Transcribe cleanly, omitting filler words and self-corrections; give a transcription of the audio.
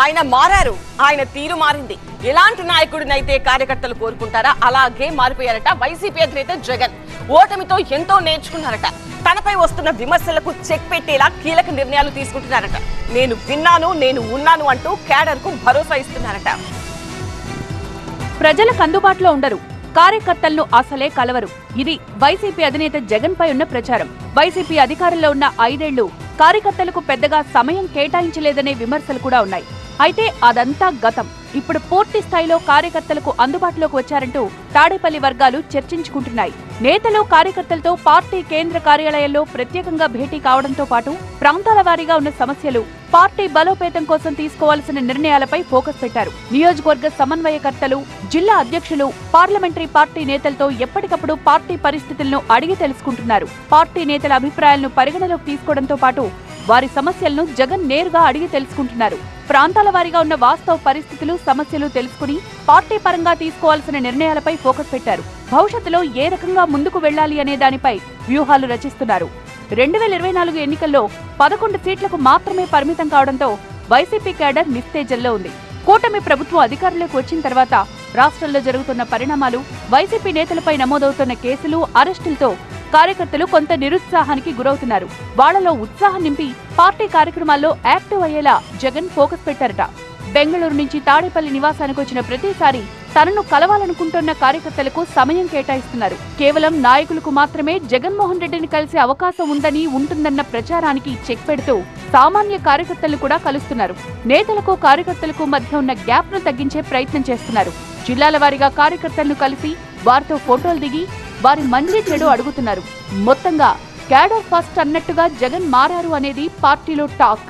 ఆయన మారారు, ఆయన తీరు మారింది. ఎలాంటి నాయకుడినైతే కార్యకర్తలు కోరుకుంటారా అలాగే మారిపోయారట వైసీపీ అధినేత జగన్. ఓటమితో ఎంతో నేర్చుకున్నారట. తనపై వస్తున్న విమర్శలకు చెక్ పెట్టేలా కీలక నిర్ణయాలు తీసుకుంటున్నారట. నేను విన్నాను, నేను ఉన్నాను అంటూ క్యాడర్ కు భరోసా ఇస్తున్నారట. ప్రజలకు అందుబాటులో ఉండరు, కార్యకర్తలను అసలే కలవరు. ఇది వైసీపీ అధినేత జగన్ పై ఉన్న ప్రచారం. వైసీపీ అధికారంలో ఉన్న 5 ఏళ్లు కార్యకర్తలకు పెద్దగా సమయం కేటాయించలేదనే విమర్శలు కూడా ఉన్నాయి. అయితే అదంతా గతం. ఇప్పుడు పూర్తి స్థాయిలో కార్యకర్తలకు అందుబాటులోకి వచ్చారంటూ తాడేపల్లి వర్గాలు చర్చించుకుంటున్నాయి. నేతలు కార్యకర్తలతో పార్టీ కేంద్ర కార్యాలయాల్లో ప్రత్యేకంగా భేటీ కావడంతో పాటు ప్రాంతాల వారీగా ఉన్న సమస్యలు, పార్టీ బలోపేతం కోసం తీసుకోవాల్సిన నిర్ణయాలపై ఫోకస్ పెట్టారు. నియోజకవర్గ సమన్వయకర్తలు, జిల్లా అధ్యక్షులు, పార్లమెంటరీ పార్టీ నేతలతో ఎప్పటికప్పుడు పార్టీ పరిస్థితులను అడిగి తెలుసుకుంటున్నారు. పార్టీ నేతల అభిప్రాయాలను పరిగణలోకి తీసుకోవడంతో పాటు వారి సమస్యలను జగన్ నేరుగా అడిగి తెలుసుకుంటున్నారు. ప్రాంతాల వారీగా ఉన్న వాస్తవ పరిస్థితులు, సమస్యలు తెలుసుకుని పార్టీ పరంగా తీసుకోవాల్సిన నిర్ణయాలపై ఫోకస్ పెట్టారు. భవిష్యత్తులో ఏ రకంగా ముందుకు వెళ్లాలి అనే దానిపై వ్యూహాలు రచిస్తున్నారు. 2024 ఎన్నికల్లో 11 సీట్లకు మాత్రమే పరిమితం కావడంతో వైసీపీ క్యాడర్ నిస్తేజంలో ఉంది. కూటమి ప్రభుత్వం అధికారంలోకి వచ్చిన తర్వాత రాష్ట్రంలో జరుగుతున్న పరిణామాలు, వైసీపీ నేతలపై నమోదవుతున్న కేసులు, అరెస్టులతో కార్యకర్తలు కొంత నిరుత్సాహానికి గురవుతున్నారు. వాళ్లలో ఉత్సాహం నింపి పార్టీ కార్యక్రమాల్లో యాక్టివ్ అయ్యేలా జగన్ ఫోకస్ పెట్టారట. బెంగళూరు నుంచి తాడేపల్లి నివాసానికి వచ్చిన ప్రతిసారి తనను కలవాలనుకుంటున్న కార్యకర్తలకు సమయం కేటాయిస్తున్నారు. కేవలం నాయకులకు మాత్రమే జగన్మోహన్ రెడ్డిని కలిసే అవకాశం ఉంటుందన్న ప్రచారానికి చెక్ పెడుతూ సామాన్య కార్యకర్తలు కూడా కలుస్తున్నారు. నేతలకు కార్యకర్తలకు మధ్య ఉన్న గ్యాప్ ను తగ్గించే ప్రయత్నం చేస్తున్నారు. జిల్లాల వారీగా కార్యకర్తలను కలిసి వారితో ఫోటోలు దిగి వారి మంచి చెడు అడుగుతున్నారు. మొత్తంగా క్యాడర్ ఫస్ట్ అన్నట్టుగా జగన్ మారారు అనేది పార్టీలో టాక్.